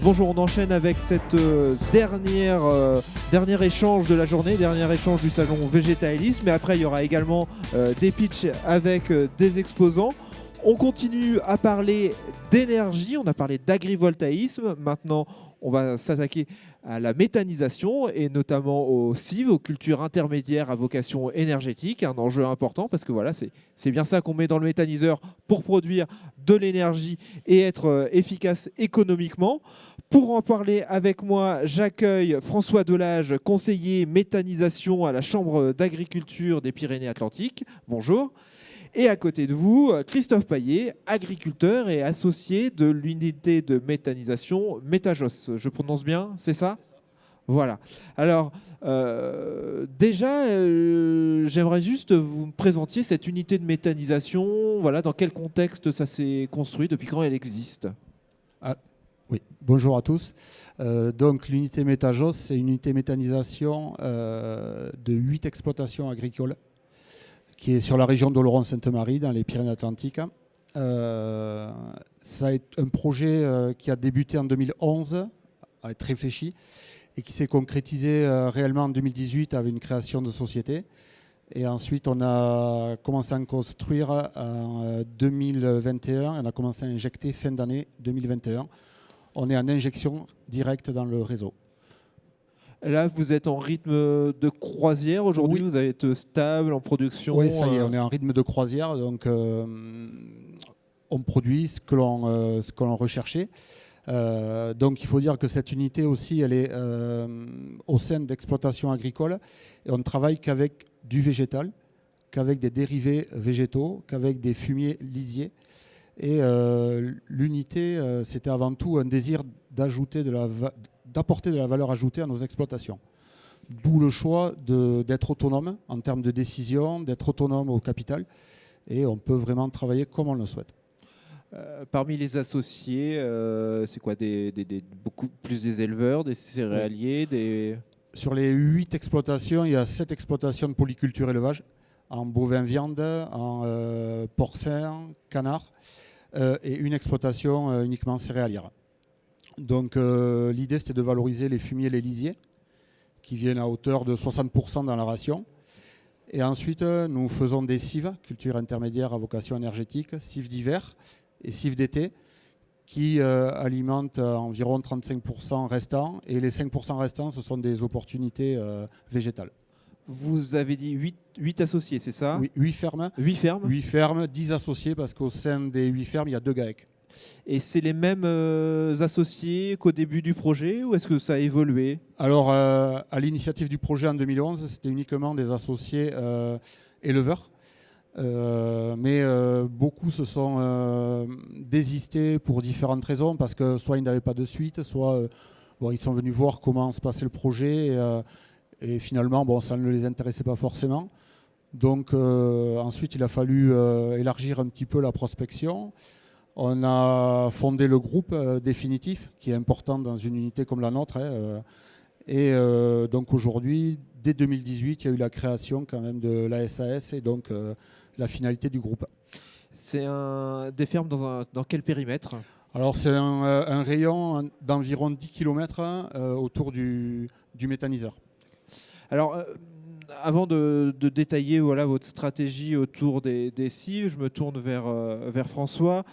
Bonjour, on enchaîne avec cette dernier échange de la journée, dernier échange du salon Végétalisme. Mais après, il y aura également des pitchs avec des exposants. On continue à parler d'énergie, on a parlé d'agrivoltaïsme. Maintenant, on va s'attaquer à la méthanisation et notamment aux cives, aux cultures intermédiaires à vocation énergétique, un enjeu important parce que voilà, c'est bien ça qu'on met dans le méthaniseur pour produire de l'énergie et être efficace économiquement. Pour en parler avec moi, j'accueille François Delage, conseiller méthanisation à la Chambre d'agriculture des Pyrénées-Atlantiques. Bonjour. Et à côté de vous, Christophe Paillet, agriculteur et associé de l'unité de méthanisation Métajos. Je prononce bien, c'est ça ? Voilà. Alors, j'aimerais juste vous présenter cette unité de méthanisation. Voilà, dans quel contexte ça s'est construit, depuis quand elle existe ? Oui, bonjour à tous. Donc l'unité Métajos, c'est une unité méthanisation de 8 exploitations agricoles qui est sur la région d'Oloron-Sainte-Marie, dans les Pyrénées-Atlantiques. Ça est un projet qui a débuté en 2011, a été réfléchi, et qui s'est concrétisé réellement en 2018 avec une création de société. Et ensuite, on a commencé à en construire en 2021, et on a commencé à injecter fin d'année 2021. On est en injection directe dans le réseau. Là, vous êtes en rythme de croisière aujourd'hui, Oui. Vous êtes stable en production. Oui, ça y est, on est en rythme de croisière, donc on produit ce que l'on recherchait. Donc il faut dire que cette unité aussi, elle est au sein d'exploitations agricoles, et on ne travaille qu'avec du végétal, qu'avec des dérivés végétaux, qu'avec des fumiers lisiers. Et l'unité, c'était avant tout un désir d'apporter de la valeur ajoutée à nos exploitations. D'où le choix d'être autonome en termes de décision, d'être autonome au capital. Et on peut vraiment travailler comme on le souhaite. Parmi les associés, c'est quoi beaucoup plus des éleveurs, des céréaliers, oui. Sur les 8 exploitations, il y a 7 exploitations de polyculture élevage, en bovin-viande, en porcin, canard, et une exploitation uniquement céréalière. Donc l'idée, c'était de valoriser les fumiers et les lisiers, qui viennent à hauteur de 60% dans la ration. Et ensuite, nous faisons des cives, culture intermédiaire à vocation énergétique, cives d'hiver et cives d'été, qui alimentent environ 35% restants. Et les 5% restants, ce sont des opportunités végétales. Vous avez dit 8 associés, c'est ça ? Oui, 8 fermes. 8 fermes ? 8 fermes, 10 associés, parce qu'au sein des 8 fermes, il y a 2 GAEC. Et c'est les mêmes associés qu'au début du projet, ou est-ce que ça a évolué ? Alors, à l'initiative du projet en 2011, c'était uniquement des associés éleveurs. Mais beaucoup se sont désistés pour différentes raisons, parce que soit ils n'avaient pas de suite, soit ils sont venus voir comment se passait le projet, et finalement, ça ne les intéressait pas forcément. Donc ensuite, il a fallu élargir un petit peu la prospection. On a fondé le groupe définitif, qui est important dans une unité comme la nôtre. Et donc aujourd'hui, dès 2018, il y a eu la création quand même de la SAS et donc la finalité du groupe. C'est des fermes dans quel périmètre ? Alors c'est un rayon d'environ 10 km autour du méthaniseur. Alors, avant de détailler votre stratégie autour des cives, je me tourne vers François.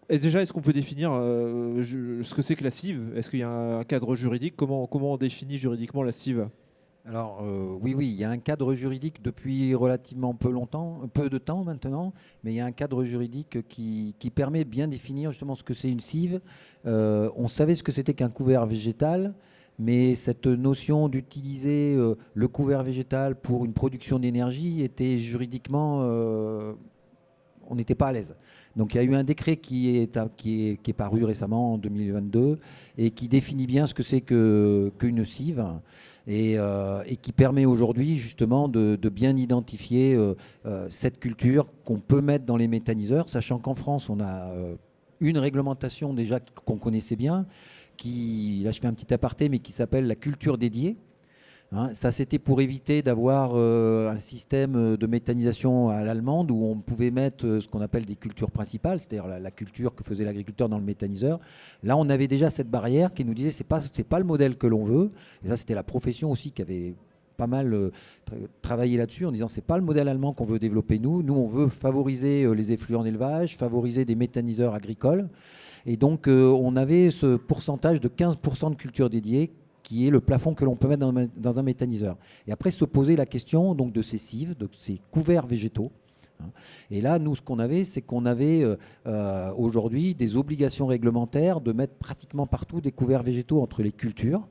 Et déjà, est-ce qu'on peut définir ce que c'est que la cive ? Est-ce qu'il y a un cadre juridique ? Comment on définit juridiquement la cive ? Alors oui, il y a un cadre juridique depuis relativement peu de temps maintenant, mais il y a un cadre juridique qui permet de bien définir justement ce que c'est une cive. On savait ce que c'était qu'un couvert végétal, mais cette notion d'utiliser le couvert végétal pour une production d'énergie était juridiquement... on n'était pas à l'aise. Donc il y a eu un décret qui est paru récemment en 2022 et qui définit bien ce que c'est qu'une cive et qui permet aujourd'hui justement de bien identifier cette culture qu'on peut mettre dans les méthaniseurs, sachant qu'en France on a une réglementation déjà qu'on connaissait bien, là je fais un petit aparté, mais qui s'appelle la culture dédiée. Hein. Ça, c'était pour éviter d'avoir un système de méthanisation à l'allemande où on pouvait mettre ce qu'on appelle des cultures principales, c'est-à-dire la culture que faisait l'agriculteur dans le méthaniseur. Là, on avait déjà cette barrière qui nous disait c'est pas le modèle que l'on veut. Et ça, c'était la profession aussi qui avait pas mal travaillé là-dessus en disant c'est pas le modèle allemand qu'on veut développer nous. Nous, on veut favoriser les effluents d'élevage, favoriser des méthaniseurs agricoles. Et donc, on avait ce pourcentage de 15% de cultures dédiées qui est le plafond que l'on peut mettre dans un méthaniseur. Et après, se poser la question donc, de ces cives, de ces couverts végétaux. Et là, nous, ce qu'on avait, c'est qu'on avait aujourd'hui des obligations réglementaires de mettre pratiquement partout des couverts végétaux entre les cultures.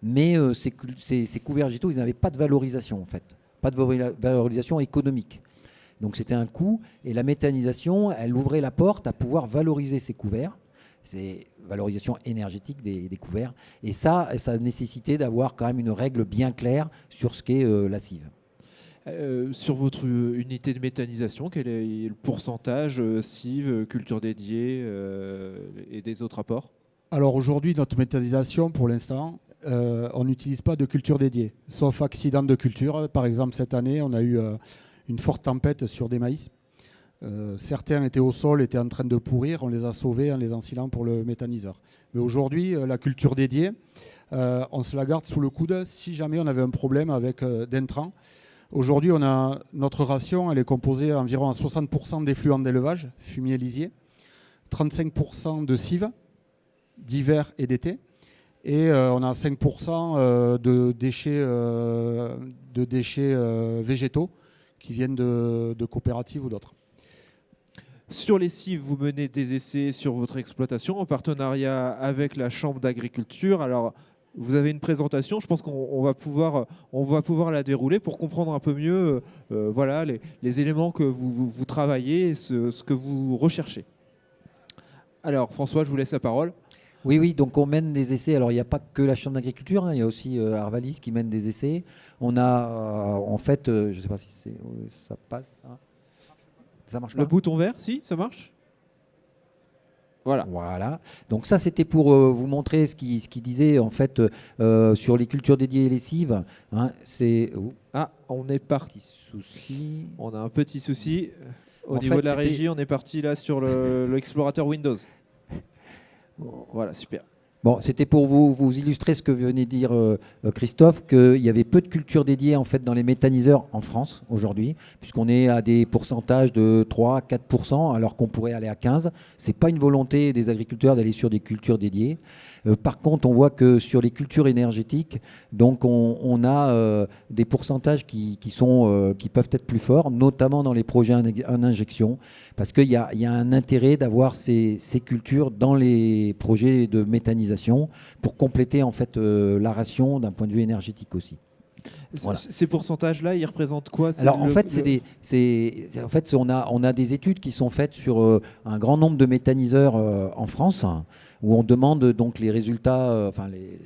Mais ces couverts végétaux, ils n'avaient pas de valorisation, en fait. Pas de valorisation économique. Donc, c'était un coût. Et la méthanisation, elle ouvrait la porte à pouvoir valoriser ces couverts. C'est valorisation énergétique des couverts. Et ça nécessitait d'avoir quand même une règle bien claire sur ce qu'est la cive. Sur votre unité de méthanisation, quel est le pourcentage cive, culture dédiée et des autres apports? Alors aujourd'hui, notre méthanisation, pour l'instant, on n'utilise pas de culture dédiée, sauf accident de culture. Par exemple, cette année, on a eu une forte tempête sur des maïs. Certains étaient au sol, étaient en train de pourrir, on les a sauvés en les ensilant pour le méthaniseur. Mais aujourd'hui, la culture dédiée, on se la garde sous le coude si jamais on avait un problème avec d'intrants. Aujourd'hui, notre ration, elle est composée environ à 60% d'effluents d'élevage, fumier lisier, 35% de cives, d'hiver et d'été, et on a 5% de déchets végétaux qui viennent de coopératives ou d'autres. Sur les cives, vous menez des essais sur votre exploitation en partenariat avec la Chambre d'agriculture. Alors, vous avez une présentation, je pense qu'on va pouvoir la dérouler pour comprendre un peu mieux voilà, les éléments que vous travaillez et ce que vous recherchez. Alors, François, je vous laisse la parole. Oui, donc on mène des essais. Alors, il n'y a pas que la Chambre d'agriculture, hein, il y a aussi Arvalis qui mène des essais. On a, en fait, je ne sais pas si ça passe. Hein. Ça marche pas ? Le bouton vert, si, ça marche ? Voilà. Donc ça, c'était pour vous montrer ce qu'il disait, en fait, sur les cultures dédiées et les cives. Hein, on est parti. Souci. On a un petit souci. Au niveau de la régie, on est parti là sur l'explorateur Windows. Voilà, super. Bon, c'était pour vous illustrer ce que venait de dire Christophe, qu'il y avait peu de cultures dédiées en fait dans les méthaniseurs en France aujourd'hui, puisqu'on est à des pourcentages de 3-4%, alors qu'on pourrait aller à 15%. Ce n'est pas une volonté des agriculteurs d'aller sur des cultures dédiées. Par contre, on voit que sur les cultures énergétiques, donc on a des pourcentages qui peuvent être plus forts, notamment dans les projets en injection, parce qu'il y a un intérêt d'avoir ces cultures dans les projets de méthanisation pour compléter en fait la ration d'un point de vue énergétique aussi. Voilà. Ces pourcentages-là, ils représentent quoi? Alors en fait, on a des études qui sont faites sur un grand nombre de méthaniseurs en France, où on demande donc les résultats.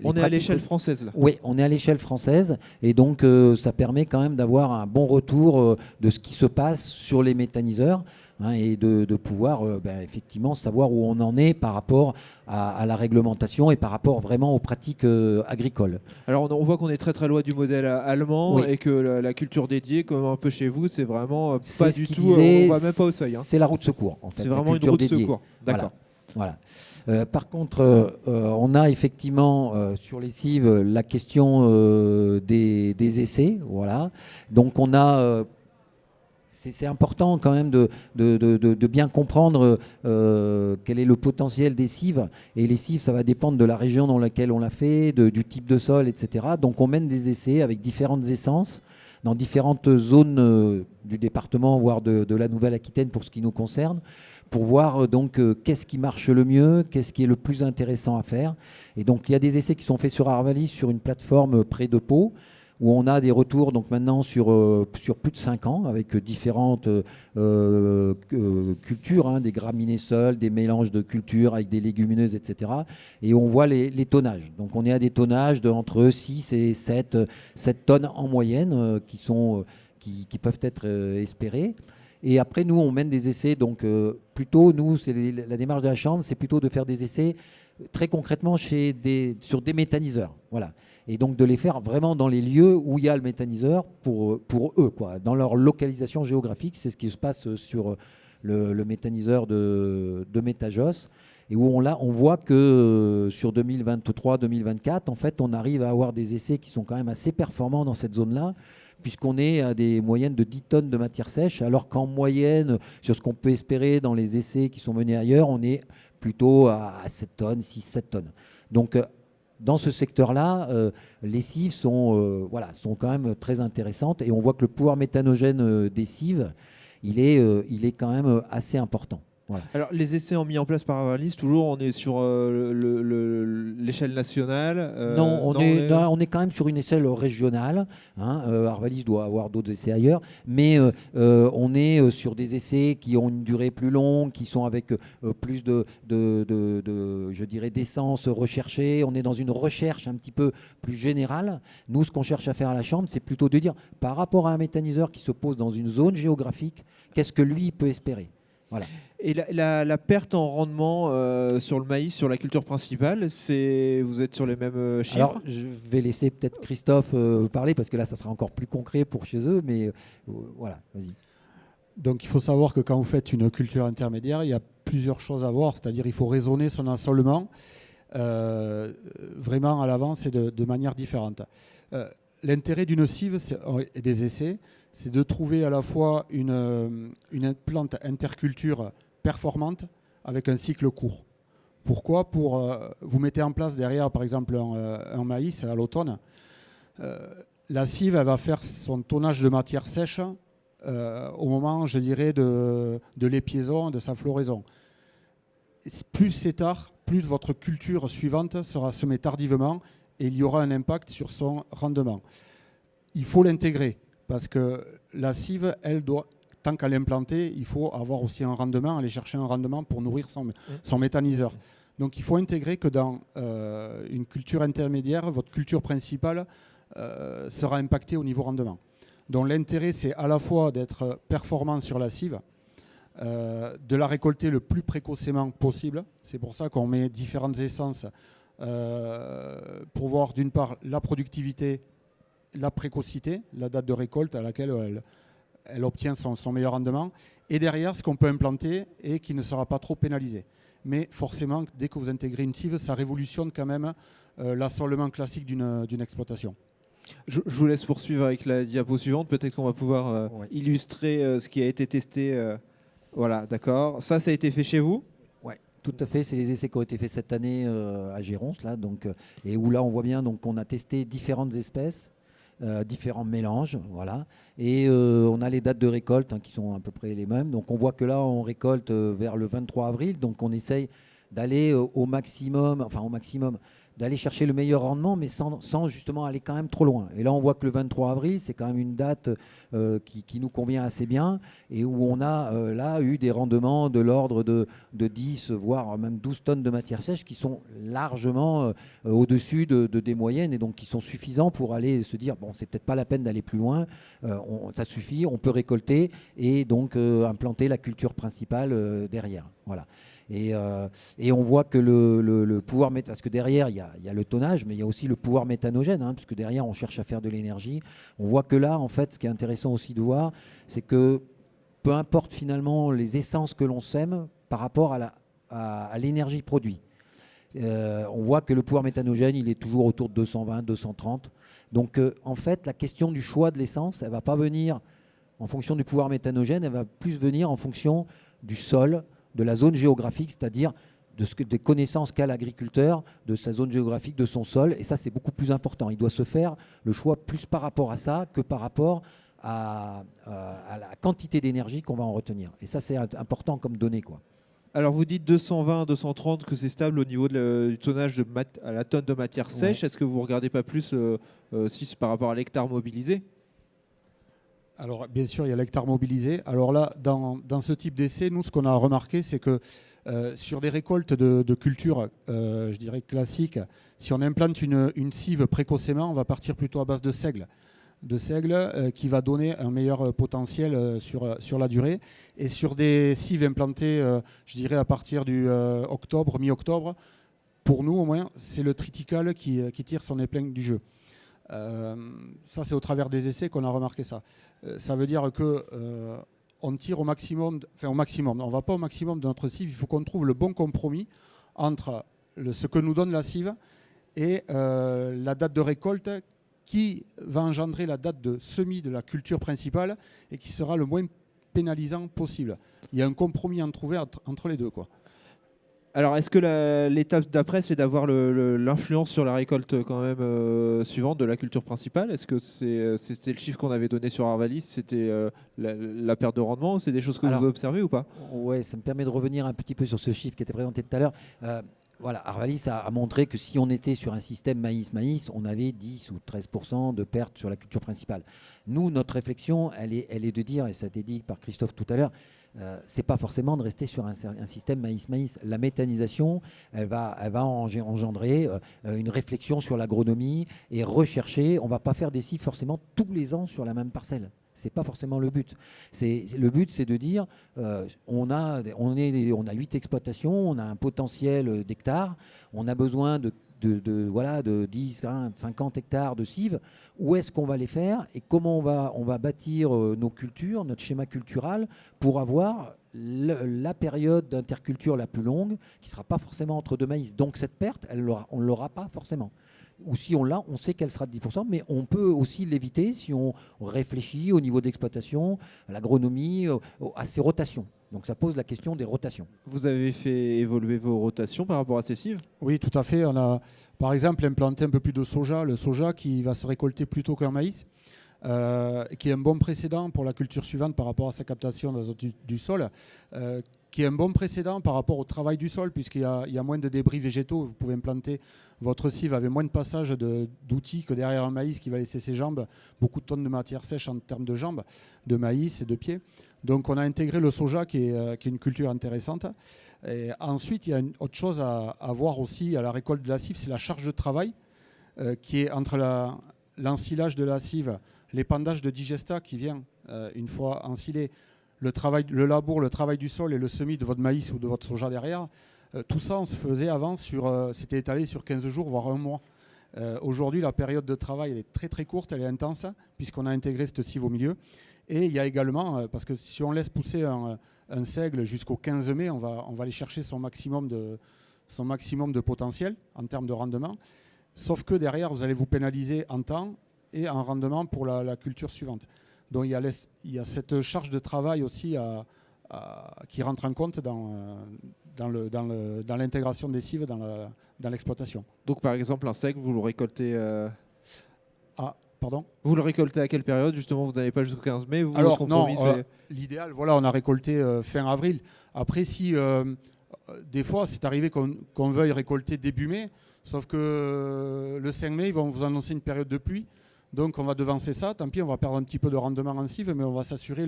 On est à l'échelle française là. Oui, on est à l'échelle française, et donc ça permet quand même d'avoir un bon retour de ce qui se passe sur les méthaniseurs. Et de pouvoir effectivement savoir où on en est par rapport à la réglementation et par rapport vraiment aux pratiques agricoles. Alors on voit qu'on est très très loin du modèle allemand, oui. Et que la culture dédiée, comme un peu chez vous, c'est vraiment pas du tout, on va même pas au seuil. C'est la roue de secours en fait. C'est vraiment une roue de secours. D'accord. Voilà. Par contre, on a effectivement sur les cives la question des essais. Voilà. Donc on a... C'est important quand même de bien comprendre quel est le potentiel des cives. Et les cives, ça va dépendre de la région dans laquelle on l'a fait, du type de sol, etc. Donc on mène des essais avec différentes essences dans différentes zones du département, voire de la Nouvelle-Aquitaine pour ce qui nous concerne, pour voir donc qu'est-ce qui marche le mieux, qu'est-ce qui est le plus intéressant à faire. Et donc il y a des essais qui sont faits sur Arvalis, sur une plateforme près de Pau, où on a des retours donc maintenant sur plus de 5 ans avec différentes cultures, des graminées seules, des mélanges de cultures avec des légumineuses, etc. Et on voit les tonnages. Donc on est à des tonnages entre 6 et 7 tonnes en moyenne qui peuvent être espérés. Et après, nous, on mène des essais. Donc plutôt, nous, la démarche de la Chambre, c'est plutôt de faire des essais très concrètement sur des méthaniseurs. Voilà. et donc de les faire vraiment dans les lieux où il y a le méthaniseur pour eux, quoi, dans leur localisation géographique. C'est ce qui se passe sur le méthaniseur de Métajos, et où on voit que sur 2023-2024, en fait, on arrive à avoir des essais qui sont quand même assez performants dans cette zone-là, puisqu'on est à des moyennes de 10 tonnes de matière sèche, alors qu'en moyenne, sur ce qu'on peut espérer dans les essais qui sont menés ailleurs, on est plutôt à 7 tonnes, 6-7 tonnes. Donc, dans ce secteur-là, les cives sont quand même très intéressantes, et on voit que le pouvoir méthanogène des cives, il est quand même assez important. Voilà. Alors, les essais ont mis en place par Arvalis, toujours, on est sur l'échelle nationale Non, on est quand même sur une échelle régionale. Arvalis doit avoir d'autres essais ailleurs, mais on est sur des essais qui ont une durée plus longue, qui sont avec plus je dirais, d'essence recherchée. On est dans une recherche un petit peu plus générale. Nous, ce qu'on cherche à faire à la Chambre, c'est plutôt de dire, par rapport à un méthaniseur qui se pose dans une zone géographique, qu'est-ce que lui peut espérer. Voilà. Et la perte en rendement sur le maïs, sur la culture principale, vous êtes sur les mêmes chiffres? Alors, je vais laisser peut-être Christophe parler, parce que là, ça sera encore plus concret pour chez eux, mais voilà, vas-y. Donc il faut savoir que quand vous faites une culture intermédiaire, il y a plusieurs choses à voir, c'est-à-dire il faut raisonner son assolement vraiment à l'avance et de manière différente. L'intérêt d'une cive et des essais, c'est de trouver à la fois une plante interculture performante avec un cycle court. Pourquoi ? Vous mettez en place derrière, par exemple, un maïs à l'automne. La cive, elle va faire son tonnage de matière sèche au moment, je dirais, de l'épiaison, de sa floraison. Plus c'est tard, plus votre culture suivante sera semée tardivement, et il y aura un impact sur son rendement. Il faut l'intégrer, parce que la cive, elle doit, tant qu'elle est implantée, il faut avoir aussi un rendement, aller chercher un rendement pour nourrir son méthaniseur. Donc il faut intégrer que dans une culture intermédiaire, votre culture principale sera impactée au niveau rendement. Donc l'intérêt, c'est à la fois d'être performant sur la cive, de la récolter le plus précocement possible. C'est pour ça qu'on met différentes essences pour voir d'une part la productivité, la précocité, la date de récolte à laquelle elle obtient son meilleur rendement, et derrière ce qu'on peut implanter et qui ne sera pas trop pénalisé. Mais forcément, dès que vous intégrez une cive, ça révolutionne quand même l'assolement classique d'une exploitation. Je vous laisse poursuivre avec la diapo suivante. Peut-être qu'on va pouvoir illustrer ce qui a été testé. Voilà, d'accord. Ça a été fait chez vous ? Oui, tout à fait. C'est les essais qui ont été faits cette année à Géronce, là, et où là on voit bien qu'on a testé différentes espèces. Différents mélanges, voilà. Et on a les dates de récolte qui sont à peu près les mêmes. Donc on voit que là on récolte vers le 23 avril, donc on essaye d'aller au maximum, d'aller chercher le meilleur rendement, mais sans justement aller quand même trop loin. Et là on voit que le 23 avril, c'est quand même une date qui nous convient assez bien, et où on a là eu des rendements de l'ordre de 10, voire même 12 tonnes de matière sèche, qui sont largement au-dessus des moyennes, et donc qui sont suffisants pour aller se dire, bon, c'est peut-être pas la peine d'aller plus loin, ça suffit, on peut récolter, et donc implanter la culture principale derrière. Voilà. Et on voit que le pouvoir, parce que derrière il y a le tonnage, mais il y a aussi le pouvoir méthanogène, puisque derrière on cherche à faire de l'énergie. On voit que là, en fait, ce qui est intéressant aussi de voir, c'est que peu importe finalement les essences que l'on sème par rapport à l'énergie produite. On voit que le pouvoir méthanogène, il est toujours autour de 220, 230. Donc en fait, la question du choix de l'essence, elle ne va pas venir en fonction du pouvoir méthanogène, elle va plus venir en fonction du sol, de la zone géographique, c'est-à-dire des connaissances qu'a l'agriculteur de sa zone géographique, de son sol. Et ça, c'est beaucoup plus important. Il doit se faire le choix plus par rapport à ça que par rapport à la quantité d'énergie qu'on va en retenir. Et ça, c'est important comme donnée, quoi. Alors vous dites 220, 230 que c'est stable au niveau du tonnage à la tonne de matière sèche. Ouais. Est-ce que vous ne regardez pas plus si c'est par rapport à l'hectare mobilisé ? Alors bien sûr, il y a l'hectare mobilisé. Alors là, dans ce type d'essai, nous, ce qu'on a remarqué, c'est que sur des récoltes de culture, je dirais classiques, si on implante une cive précocement, on va partir plutôt à base de seigle. Qui va donner un meilleur potentiel sur la durée. Et sur des cives implantées, je dirais à partir du mi-octobre, pour nous au moins, c'est le triticale qui tire son épingle du jeu. Ça, c'est au travers des essais qu'on a remarqué ça. Ça veut dire que on tire au maximum, on ne va pas au maximum de notre cive, il faut qu'on trouve le bon compromis entre ce que nous donne la cive et la date de récolte qui va engendrer la date de semis de la culture principale et qui sera le moins pénalisant possible. Il y a un compromis à trouver entre les deux, quoi. Alors, est-ce que l'étape d'après, c'est d'avoir l'influence sur la récolte quand même suivante de la culture principale? Est-ce que c'était le chiffre qu'on avait donné sur Arvalis, c'était la perte de rendement, ou c'est des choses que vous observez ou pas? Oui, ça me permet de revenir un petit peu sur ce chiffre qui était présenté tout à l'heure. Voilà, Arvalis a montré que si on était sur un système maïs-maïs, on avait 10 ou 13% de pertes sur la culture principale. Nous, notre réflexion, elle est de dire, et ça a été dit par Christophe tout à l'heure, c'est pas forcément de rester sur un système maïs-maïs. La méthanisation, elle va engendrer une réflexion sur l'agronomie et rechercher. On va pas faire des cives forcément tous les ans sur la même parcelle. C'est pas forcément le but. Le but, c'est de dire on a 8 exploitations, on a un potentiel d'hectares, on a besoin de 10, 20, 50 hectares de cives. Où est-ce qu'on va les faire et comment on va bâtir nos cultures, notre schéma cultural pour avoir la période d'interculture la plus longue qui ne sera pas forcément entre deux maïs. Donc cette perte, on ne l'aura pas forcément. Ou si on l'a, on sait qu'elle sera de 10%, mais on peut aussi l'éviter si on réfléchit au niveau d'exploitation, à l'agronomie, à ces rotations. Donc ça pose la question des rotations. Vous avez fait évoluer vos rotations par rapport à ces cives? Oui, tout à fait. On a par exemple implanté un peu plus de soja, le soja qui va se récolter plus tôt qu'un maïs, qui est un bon précédent pour la culture suivante par rapport à sa captation d'azote du sol, qui est un bon précédent par rapport au travail du sol, puisqu'il y a moins de débris végétaux. Vous pouvez implanter votre cive avec moins de passage d'outils que derrière un maïs qui va laisser ses jambes, beaucoup de tonnes de matière sèche en termes de jambes, de maïs et de pieds. Donc on a intégré le soja qui est une culture intéressante. Et ensuite, il y a une autre chose à voir aussi à la récolte de la cive, c'est la charge de travail qui est entre l'ensilage de la cive, l'épandage de digesta qui vient une fois ensilé, le labour, le travail du sol et le semis de votre maïs ou de votre soja derrière. Tout ça, on se faisait avant, c'était étalé sur 15 jours, voire un mois. Aujourd'hui, la période de travail elle est très très courte, elle est intense, puisqu'on a intégré cette cive au milieu. Et il y a également, parce que si on laisse pousser un seigle jusqu'au 15 mai, on va aller chercher son maximum de potentiel en termes de rendement. Sauf que derrière, vous allez vous pénaliser en temps et en rendement pour la culture suivante. Donc il y a cette charge de travail aussi qui rentre en compte dans l'intégration des cives dans l'exploitation. Donc par exemple, un seigle, vous le récoltez Pardon ? Vous le récoltez à quelle période? Justement, vous n'allez pas jusqu'au 15 mai. Alors non, l'idéal, voilà, on a récolté fin avril. Après, si des fois, c'est arrivé qu'on veuille récolter début mai, sauf que le 5 mai, ils vont vous annoncer une période de pluie. Donc on va devancer ça, tant pis, on va perdre un petit peu de rendement en cive, mais on va s'assurer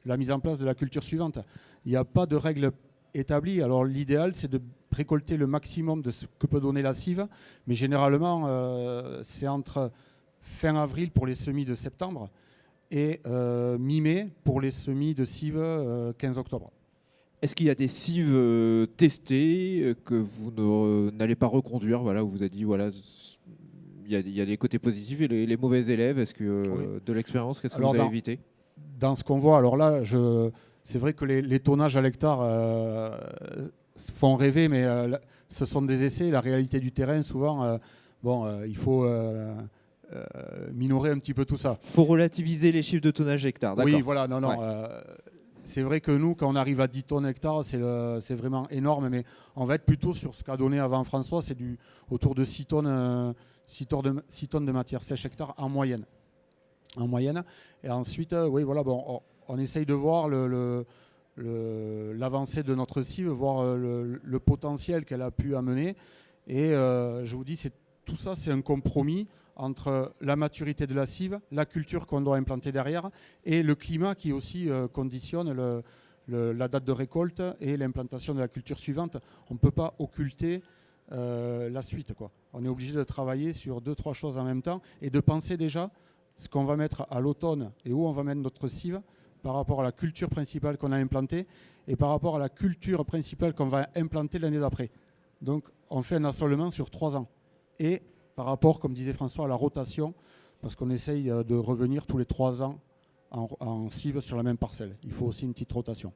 la mise en place de la culture suivante. Il n'y a pas de règle établie. Alors l'idéal, c'est de récolter le maximum de ce que peut donner la cive, mais généralement, c'est entre fin avril pour les semis de septembre et mi-mai pour les semis de cive 15 octobre. Est-ce qu'il y a des cives testées que vous n'allez pas reconduire, voilà, où vous avez dit, voilà, il y a des côtés positifs et les mauvais élèves? Est-ce que Oui. de l'expérience, qu'est-ce que vous avez évité? Dans ce qu'on voit, alors là, c'est vrai que les tonnages à l'hectare font rêver, mais ce sont des essais. La réalité du terrain, souvent, il faut minorer un petit peu tout ça. Il faut relativiser les chiffres de tonnage hectare, d'accord. Oui, voilà, non. Ouais. C'est vrai que nous, quand on arrive à 10 tonnes hectare, c'est vraiment énorme, mais on va être plutôt sur ce qu'a donné avant François, c'est autour de 6 tonnes de matière sèche hectare en moyenne. Et ensuite, on essaye de voir l'avancée de notre cive, voir le potentiel qu'elle a pu amener. Et je vous dis, tout ça, c'est un compromis entre la maturité de la cive, la culture qu'on doit implanter derrière et le climat qui aussi conditionne la date de récolte et l'implantation de la culture suivante. On ne peut pas occulter la suite, quoi. On est obligé de travailler sur 2-3 choses en même temps et de penser déjà ce qu'on va mettre à l'automne et où on va mettre notre cive par rapport à la culture principale qu'on a implantée et par rapport à la culture principale qu'on va implanter l'année d'après. Donc on fait un assolement sur 3 ans. Et par rapport, comme disait François, à la rotation, parce qu'on essaye de revenir tous les 3 ans en cive sur la même parcelle. Il faut aussi une petite rotation.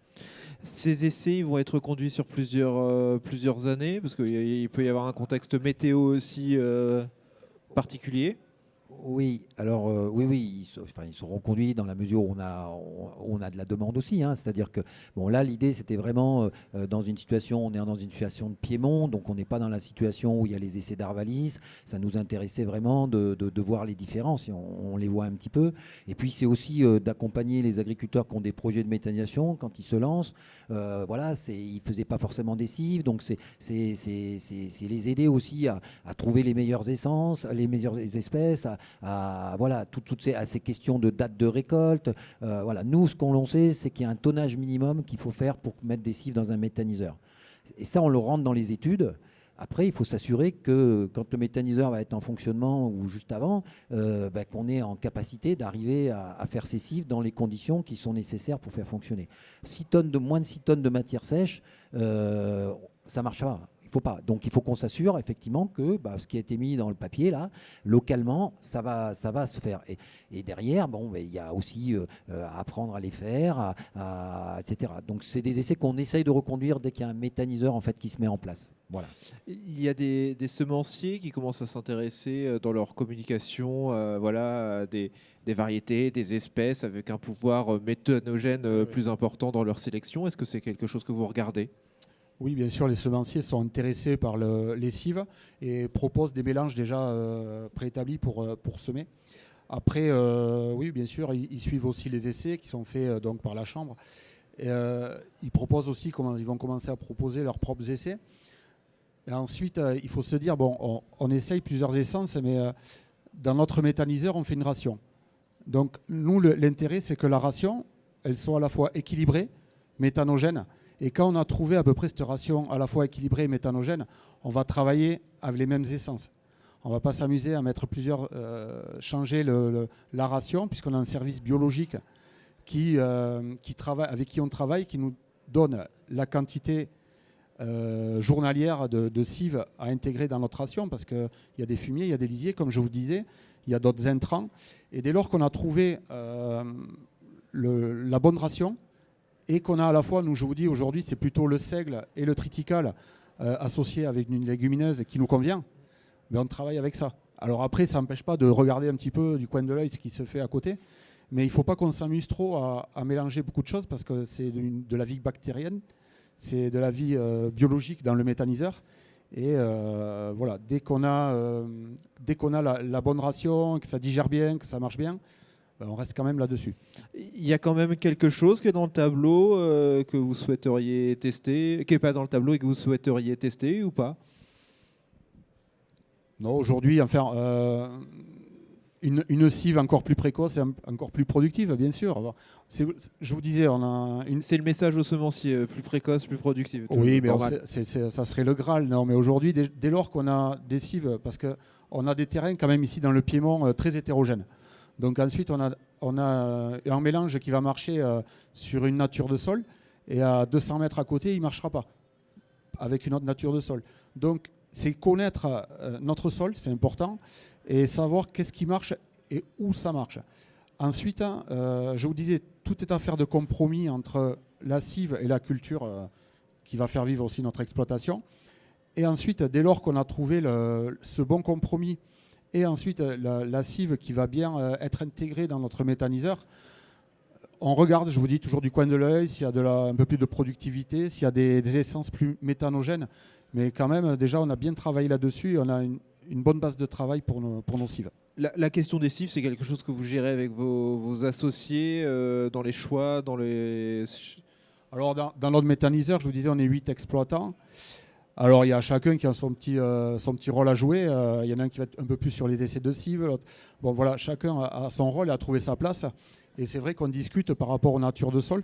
Ces essais ils vont être conduits sur plusieurs années, parce qu'il peut y avoir un contexte météo aussi particulier. Oui, alors oui, ils seront conduits dans la mesure où on a de la demande aussi, hein. C'est-à-dire que bon là l'idée c'était vraiment on est dans une situation de Piémont, donc on n'est pas dans la situation où il y a les essais d'Arvalis. Ça nous intéressait vraiment de voir les différences, et on les voit un petit peu. Et puis c'est aussi d'accompagner les agriculteurs qui ont des projets de méthanisation quand ils se lancent. Voilà, ils faisaient pas forcément des cives, donc c'est les aider aussi à trouver les meilleures essences, les meilleures espèces. Voilà, toutes ces questions de date de récolte. Voilà. Nous, ce qu'on sait, c'est qu'il y a un tonnage minimum qu'il faut faire pour mettre des cives dans un méthaniseur. Et ça, on le rentre dans les études. Après, il faut s'assurer que quand le méthaniseur va être en fonctionnement ou juste avant, qu'on est en capacité d'arriver à faire ces cives dans les conditions qui sont nécessaires pour faire fonctionner. Moins de 6 tonnes de matière sèche, ça ne marche pas. Il faut pas. Donc il faut qu'on s'assure effectivement que ce qui a été mis dans le papier là, localement, ça va se faire. Et derrière, il y a aussi à apprendre à les faire, etc. Donc c'est des essais qu'on essaye de reconduire dès qu'il y a un méthaniseur en fait qui se met en place. Voilà. Il y a des semenciers qui commencent à s'intéresser dans leur communication, à des variétés, des espèces avec un pouvoir méthanogène plus important dans leur sélection. Est-ce que c'est quelque chose que vous regardez ? Oui, bien sûr, les semenciers sont intéressés par les cives et proposent des mélanges déjà préétablis pour semer. Après, oui, bien sûr, ils suivent aussi les essais qui sont faits donc par la Chambre. Et, ils proposent aussi ils vont commencer à proposer leurs propres essais. Et ensuite, il faut se dire, on essaye plusieurs essences, mais dans notre méthaniseur, on fait une ration. Donc, nous, l'intérêt, c'est que la ration, elle soit à la fois équilibrée, méthanogène. Et quand on a trouvé à peu près cette ration à la fois équilibrée et méthanogène, on va travailler avec les mêmes essences. On ne va pas s'amuser à mettre changer la ration, puisqu'on a un service biologique avec qui on travaille, qui nous donne la quantité journalière de cives à intégrer dans notre ration, parce qu'il y a des fumiers, il y a des lisiers, comme je vous disais, il y a d'autres intrants. Et dès lors qu'on a trouvé la bonne ration, et qu'on a à la fois, nous je vous dis aujourd'hui, c'est plutôt le seigle et le triticale associés avec une légumineuse qui nous convient, mais on travaille avec ça. Alors après, ça n'empêche pas de regarder un petit peu du coin de l'œil ce qui se fait à côté, mais il ne faut pas qu'on s'amuse trop à mélanger beaucoup de choses, parce que c'est de la vie bactérienne, c'est de la vie biologique dans le méthaniseur. Et voilà, dès qu'on a la bonne ration, que ça digère bien, que ça marche bien, on reste quand même là-dessus. Il y a quand même quelque chose qui est dans le tableau que vous souhaiteriez tester, qui n'est pas dans le tableau et que vous souhaiteriez tester ou pas ? Non, aujourd'hui, enfin, une cive encore plus précoce et encore plus productive, bien sûr. Je vous disais, c'est le message aux semenciers, plus précoce, plus productive. Oui, mais ça serait le Graal. Non, mais aujourd'hui, dès lors qu'on a des cives, parce qu'on a des terrains quand même ici dans le Piémont très hétérogènes. Donc ensuite, on a un mélange qui va marcher sur une nature de sol, et à 200 mètres à côté, il ne marchera pas avec une autre nature de sol. Donc c'est connaître notre sol, c'est important, et savoir qu'est-ce qui marche et où ça marche. Ensuite, je vous disais, tout est affaire de compromis entre la cive et la culture qui va faire vivre aussi notre exploitation. Et ensuite, dès lors qu'on a trouvé ce bon compromis, et ensuite la cive qui va bien être intégrée dans notre méthaniseur, on regarde, je vous dis, toujours du coin de l'œil, s'il y a un peu plus de productivité, s'il y a des essences plus méthanogènes. Mais quand même, déjà, on a bien travaillé là-dessus, et on a une bonne base de travail pour nos cives. La question des cives, c'est quelque chose que vous gérez avec vos associés dans les choix, Alors, dans notre méthaniseur, je vous disais, on est 8 exploitants. Alors, il y a chacun qui a son petit rôle à jouer. Il y en a un qui va être un peu plus sur les essais de cives, l'autre. Bon, voilà, chacun a son rôle et a trouvé sa place. Et c'est vrai qu'on discute par rapport aux natures de sol,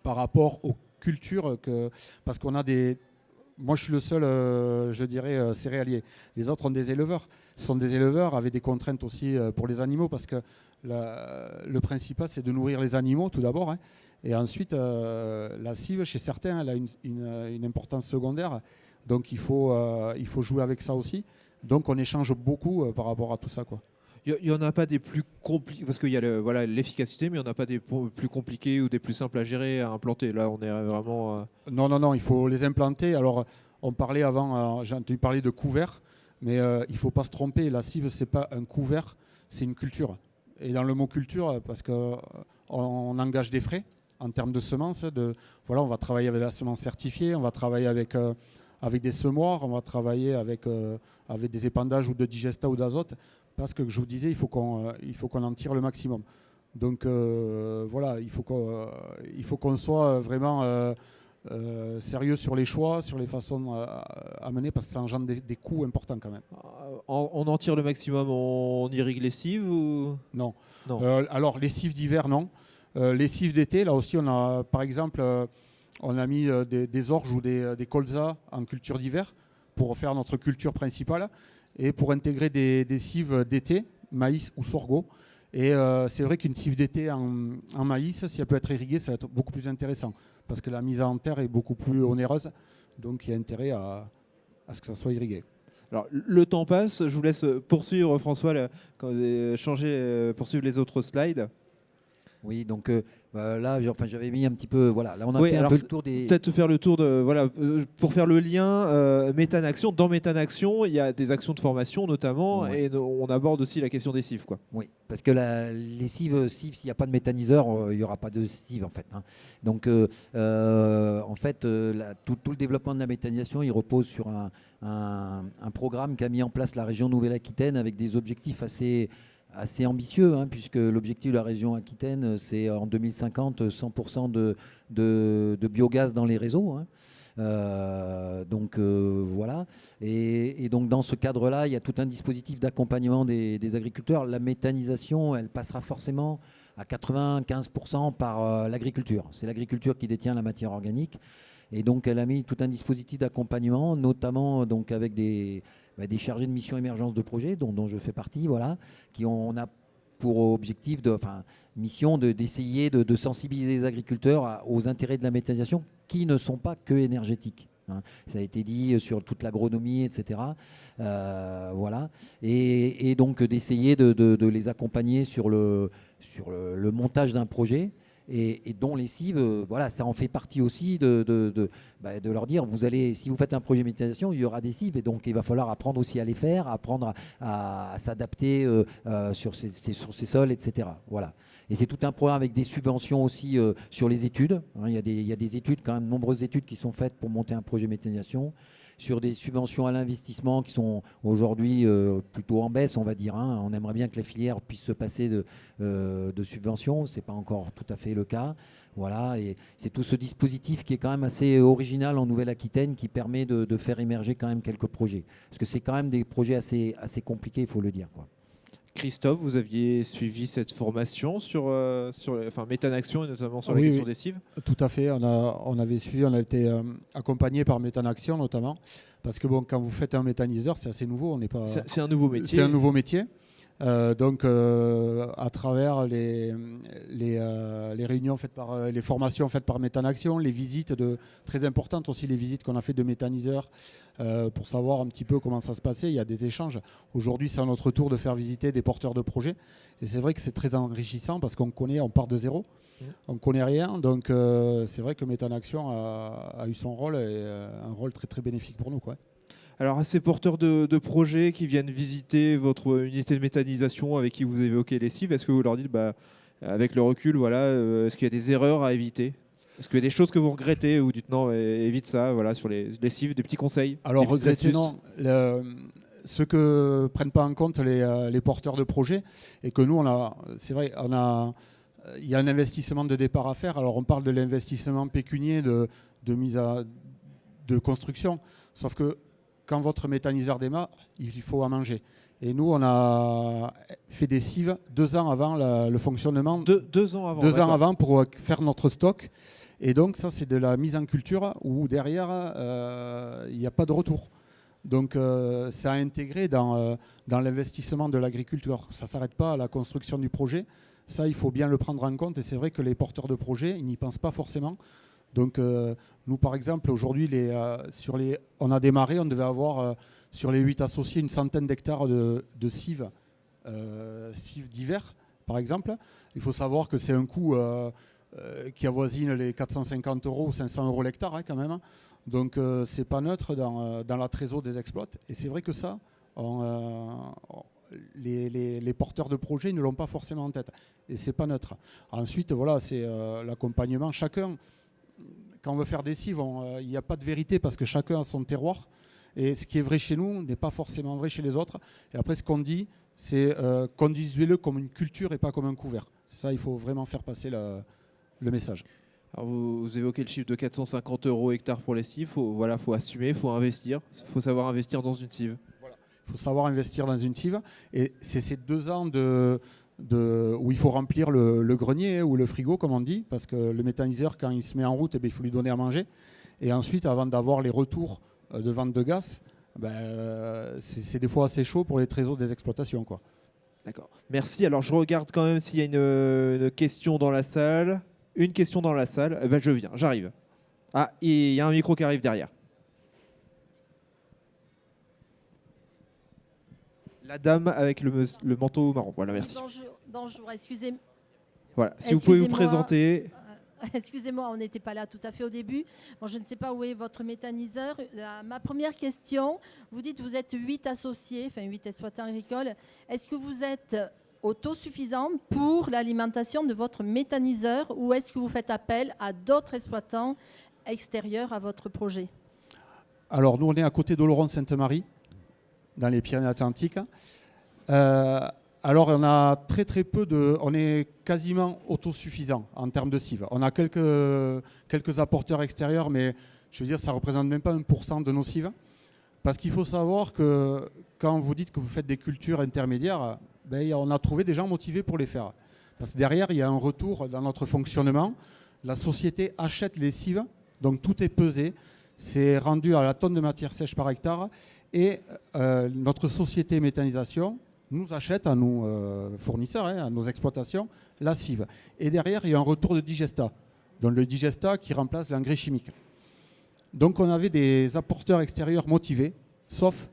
par rapport aux cultures, parce qu'on a Moi, je suis le seul, je dirais, céréalier. Les autres ont des éleveurs. Ce sont des éleveurs avec des contraintes aussi pour les animaux, parce que le principal, c'est de nourrir les animaux, tout d'abord. Hein. Et ensuite, la cive, chez certains, elle a une importance secondaire. Donc, il faut jouer avec ça aussi. Donc on échange beaucoup par rapport à tout ça, quoi. Il n'y en a pas des plus compliqués, parce qu'il y a voilà, l'efficacité, mais il n'y en a pas des plus compliqués ou des plus simples à gérer, à implanter. Là, on est vraiment... Non, il faut les implanter. Alors, on parlait avant, j'ai entendu parler de couvert, mais il ne faut pas se tromper. La cive, ce n'est pas un couvert, c'est une culture. Et dans le mot culture, parce qu'on engage des frais en termes de semences, voilà, on va travailler avec la semence certifiée, on va travailler avec des semoirs, on va travailler avec des épandages ou de digesta ou d'azote, parce que je vous disais, il faut qu'on en tire le maximum. Donc voilà, il faut qu'on soit vraiment sérieux sur les choix, sur les façons à mener, parce que ça engendre des coûts importants quand même. On en tire le maximum, on irrigue les cives ou... Non. Non. Alors les cives d'hiver, non. Les cives d'été, là aussi, on a par exemple, on a mis des orges ou des colzas en culture d'hiver pour faire notre culture principale et pour intégrer des cives d'été, maïs ou sorgho. Et c'est vrai qu'une cive d'été en maïs, si elle peut être irriguée, ça va être beaucoup plus intéressant parce que la mise en terre est beaucoup plus onéreuse. Donc il y a intérêt à ce que ça soit irrigué. Alors, le temps passe, je vous laisse poursuivre, François, quand vous avez poursuivre les autres slides. Oui, donc là, j'avais mis un petit peu. Voilà, là, on a Oui, fait un peu le tour des. Peut-être faire le tour de. Voilà, pour faire le lien, Méthane Action. Dans Méthane Action, il y a des actions de formation notamment, Ouais. et on aborde aussi la question des cives, quoi. Oui, parce que les cives, s'il n'y a pas de méthaniseur, il n'y aura pas de cives en fait. Hein. Donc, en fait, tout le développement de la méthanisation, il repose sur un programme qu'a mis en place la région Nouvelle-Aquitaine avec des objectifs assez ambitieux, hein, puisque l'objectif de la région Aquitaine, c'est en 2050 100% de biogaz dans les réseaux. Hein. Donc voilà. Et donc dans ce cadre-là, il y a tout un dispositif d'accompagnement des agriculteurs. La méthanisation, elle passera forcément à 95% par l'agriculture. C'est l'agriculture qui détient la matière organique. Et donc elle a mis tout un dispositif d'accompagnement, notamment donc avec des chargés de mission émergence de projet, dont je fais partie, voilà, on a pour objectif, mission d'essayer de sensibiliser les agriculteurs aux intérêts de la méthanisation qui ne sont pas que énergétiques. Hein. Ça a été dit sur toute l'agronomie, etc. Voilà. Et donc d'essayer de les accompagner sur le montage d'un projet. Et dont les cives, voilà, ça en fait partie aussi de leur dire, si vous faites un projet de méthanisation, il y aura des cives, et donc il va falloir apprendre aussi à les faire, apprendre à s'adapter sur ces sols, etc. Voilà. Et c'est tout un programme avec des subventions aussi sur les études. Hein, il y a des études, quand même, nombreuses études qui sont faites pour monter un projet de méthanisation, sur des subventions à l'investissement qui sont aujourd'hui plutôt en baisse, on va dire. Hein. On aimerait bien que la filière puisse se passer de subventions. Ce n'est pas encore tout à fait le cas. Voilà. Et c'est tout ce dispositif qui est quand même assez original en Nouvelle-Aquitaine qui permet de faire émerger quand même quelques projets. Parce que c'est quand même des projets assez compliqués, il faut le dire, quoi. Christophe, vous aviez suivi cette formation sur Méthane Action et notamment sur la question des cives. Tout à fait, on avait suivi, on a été accompagné par Méthane Action notamment, parce que bon, quand vous faites un méthaniseur, c'est assez nouveau, on n'est pas. C'est un nouveau métier. C'est un nouveau métier. Donc, à travers les réunions faites par les formations faites par Méthane Action, les visites très importantes aussi, les visites qu'on a fait de méthaniseurs pour savoir un petit peu comment ça se passait. Il y a des échanges. Aujourd'hui, c'est à notre tour de faire visiter des porteurs de projets. Et c'est vrai que c'est très enrichissant parce on part de zéro. On ne connaît rien. Donc, c'est vrai que Méthane Action a eu son rôle et un rôle très, très bénéfique pour nous, quoi. Alors, à ces porteurs de projets qui viennent visiter votre unité de méthanisation avec qui vous évoquez les cives, est-ce que vous leur dites, avec le recul, voilà, est-ce qu'il y a des erreurs à éviter ? Est-ce qu'il y a des choses que vous regrettez ou vous dites non, évite ça, voilà, sur les cives, des petits conseils ? Alors, regretter, non. Ce que ne prennent pas en compte les porteurs de projets, et que nous, c'est vrai, il y a un investissement de départ à faire. Alors, on parle de l'investissement pécunier de construction, sauf que quand votre méthaniseur démarre, il faut à manger. Et nous, on a fait des cives 2 ans avant le fonctionnement. 2 ans avant. 2 ans avant pour faire notre stock. Et donc, ça, c'est de la mise en culture où derrière, il n'y a pas de retour. Donc, ça a intégré dans l'investissement de l'agriculture. Ça ne s'arrête pas à la construction du projet. Ça, il faut bien le prendre en compte. Et c'est vrai que les porteurs de projets, ils n'y pensent pas forcément. Donc nous, par exemple, aujourd'hui, on a démarré, on devait avoir sur les 8 associés une centaine d'hectares de cives d'hiver, par exemple. Il faut savoir que c'est un coût qui avoisine les 450 € ou 500 € l'hectare quand même. Donc c'est pas neutre dans la trésor des exploits. Et c'est vrai que ça, les porteurs de projets ne l'ont pas forcément en tête. Et c'est pas neutre. Ensuite, voilà, c'est l'accompagnement. Chacun, quand on veut faire des cives, il n'y a pas de vérité parce que chacun a son terroir. Et ce qui est vrai chez nous n'est pas forcément vrai chez les autres. Et après, ce qu'on dit, c'est conduisez-le comme une culture et pas comme un couvert. Ça, il faut vraiment faire passer le message. Alors vous évoquez le chiffre de 450 € hectare pour les cives. Faut assumer, il faut investir. Il faut savoir investir dans une cive. Voilà. Il faut savoir investir dans une cive. Et c'est ces 2 ans où il faut remplir le grenier ou le frigo, comme on dit, parce que le méthaniseur, quand il se met en route, il faut lui donner à manger. Et ensuite, avant d'avoir les retours de vente de gaz, c'est des fois assez chaud pour les trésors des exploitations, quoi. D'accord. Merci. Alors je regarde quand même s'il y a une question dans la salle. Une question dans la salle. Je viens, j'arrive. Ah, il y a un micro qui arrive derrière. La dame avec le manteau marron. Voilà, merci. Bonjour, excusez-moi. Voilà, si vous pouvez vous présenter. Excusez-moi, on n'était pas là tout à fait au début. Bon, je ne sais pas où est votre méthaniseur. Ma première question, vous dites que vous êtes 8 associés, enfin 8 exploitants agricoles. Est-ce que vous êtes autosuffisant pour l'alimentation de votre méthaniseur ou est-ce que vous faites appel à d'autres exploitants extérieurs à votre projet? Alors, nous, on est à côté d'Oloron-Sainte-Marie, dans les Pyrénées-Atlantiques. Alors, on a très peu on est quasiment autosuffisant en termes de cives. On a quelques apporteurs extérieurs, mais je veux dire, ça ne représente même pas 1% de nos cives. Parce qu'il faut savoir que quand vous dites que vous faites des cultures intermédiaires, on a trouvé des gens motivés pour les faire. Parce que derrière, il y a un retour dans notre fonctionnement. La société achète les cives, donc tout est pesé. C'est rendu à la tonne de matière sèche par hectare. Et notre société méthanisation nous achète à nos fournisseurs, à nos exploitations, la cive. Et derrière, il y a un retour de digesta. Donc le digesta qui remplace l'engrais chimique. Donc on avait des apporteurs extérieurs motivés, sauf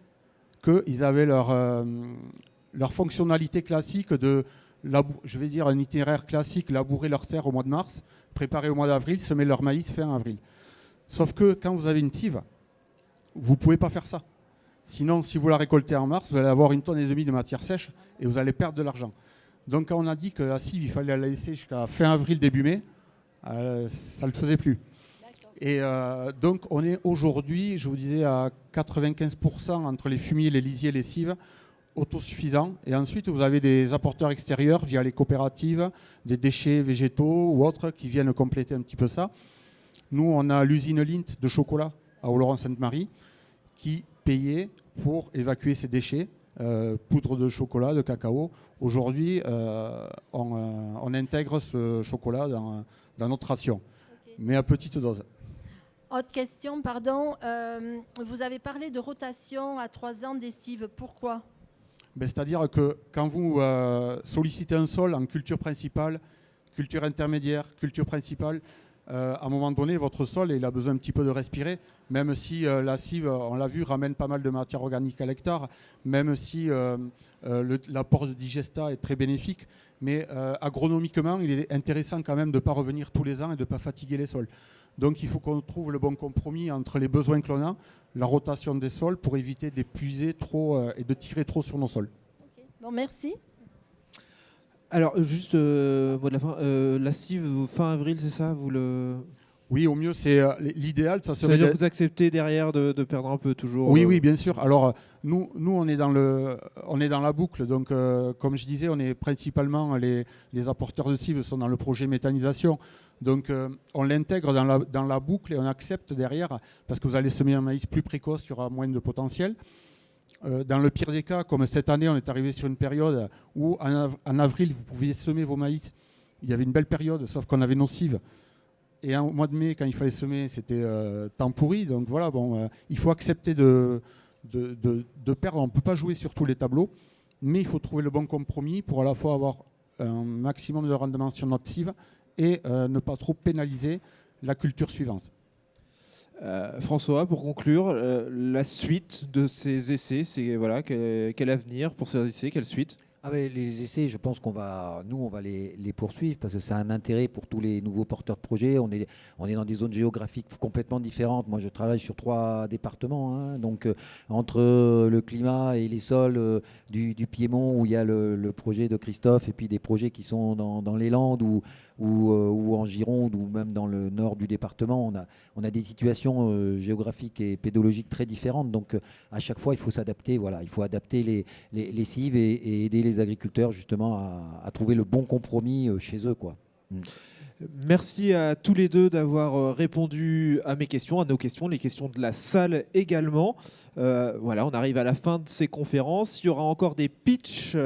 qu'ils avaient leur fonctionnalité classique je vais dire un itinéraire classique, labourer leur terre au mois de mars, préparer au mois d'avril, semer leur maïs fin avril. Sauf que quand vous avez une cive, vous ne pouvez pas faire ça. Sinon, si vous la récoltez en mars, vous allez avoir 1,5 tonne de matière sèche et vous allez perdre de l'argent. Donc quand on a dit que la cive, il fallait la laisser jusqu'à fin avril, début mai, ça ne le faisait plus. Et donc on est aujourd'hui, je vous disais, à 95% entre les fumiers, les lisiers, les cives, autosuffisants. Et ensuite, vous avez des apporteurs extérieurs via les coopératives, des déchets végétaux ou autres qui viennent compléter un petit peu ça. Nous, on a l'usine Lint de chocolat à Oloron-Sainte-Marie qui payait pour évacuer ces déchets, poudre de chocolat, de cacao. Aujourd'hui, on intègre ce chocolat dans notre ration, mais à petite dose. Autre question, pardon. Vous avez parlé de rotation à 3 ans des cives. Pourquoi ? C'est-à-dire que quand vous sollicitez un sol en culture principale, culture intermédiaire, culture principale, à un moment donné, votre sol, il a besoin un petit peu de respirer, même si la cive, on l'a vu, ramène pas mal de matière organique à l'hectare, même si l'apport de digesta est très bénéfique, mais agronomiquement, il est intéressant quand même de ne pas revenir tous les ans et de ne pas fatiguer les sols. Donc il faut qu'on trouve le bon compromis entre les besoins que l'on a, la rotation des sols, pour éviter d'épuiser trop et de tirer trop sur nos sols. Okay. Bon, merci. Alors, juste mot de la fin, la cive, fin avril, c'est ça Oui, au mieux, c'est l'idéal. Ça serait C'est-à-dire que vous acceptez derrière de perdre un peu toujours Oui, bien sûr. Alors, nous on est dans la boucle. Donc, comme je disais, on est principalement, les apporteurs de cives sont dans le projet méthanisation. Donc, on l'intègre dans la boucle et on accepte derrière, parce que vous allez semer un maïs plus précoce, qui aura moins de potentiel. Dans le pire des cas, comme cette année, on est arrivé sur une période où en avril, vous pouviez semer vos maïs. Il y avait une belle période, sauf qu'on avait nos cives. Et au mois de mai, quand il fallait semer, c'était temps pourri. Donc voilà, il faut accepter de perdre. On ne peut pas jouer sur tous les tableaux, mais il faut trouver le bon compromis pour à la fois avoir un maximum de rendement sur notre cive et ne pas trop pénaliser la culture suivante. François, pour conclure, la suite de ces essais, c'est voilà, quel avenir pour ces essais, quelle suite? Les essais, je pense on va les poursuivre parce que c'est un intérêt pour tous les nouveaux porteurs de projets. On est dans des zones géographiques complètement différentes. Moi, je travaille sur 3 départements, hein. Donc, entre le climat et les sols du Piémont, où il y a le projet de Christophe, et puis des projets qui sont dans les Landes ou en Gironde, ou même dans le nord du département, on a des situations géographiques et pédologiques très différentes. Donc, à chaque fois, il faut s'adapter. Voilà, il faut adapter les cives et aider les agriculteurs justement à trouver le bon compromis chez eux, quoi. Merci à tous les deux d'avoir répondu à mes questions, à nos questions, les questions de la salle également. Voilà, on arrive à la fin de ces conférences. Il y aura encore des pitchs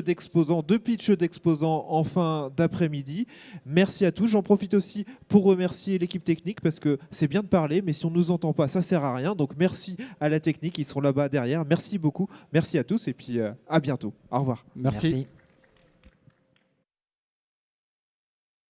d'exposants, 2 pitchs d'exposants en fin d'après-midi. Merci à tous. J'en profite aussi pour remercier l'équipe technique parce que c'est bien de parler, mais si on ne nous entend pas, ça ne sert à rien. Donc merci à la technique, ils sont là-bas derrière. Merci beaucoup. Merci à tous et puis à bientôt. Au revoir. Merci. Merci.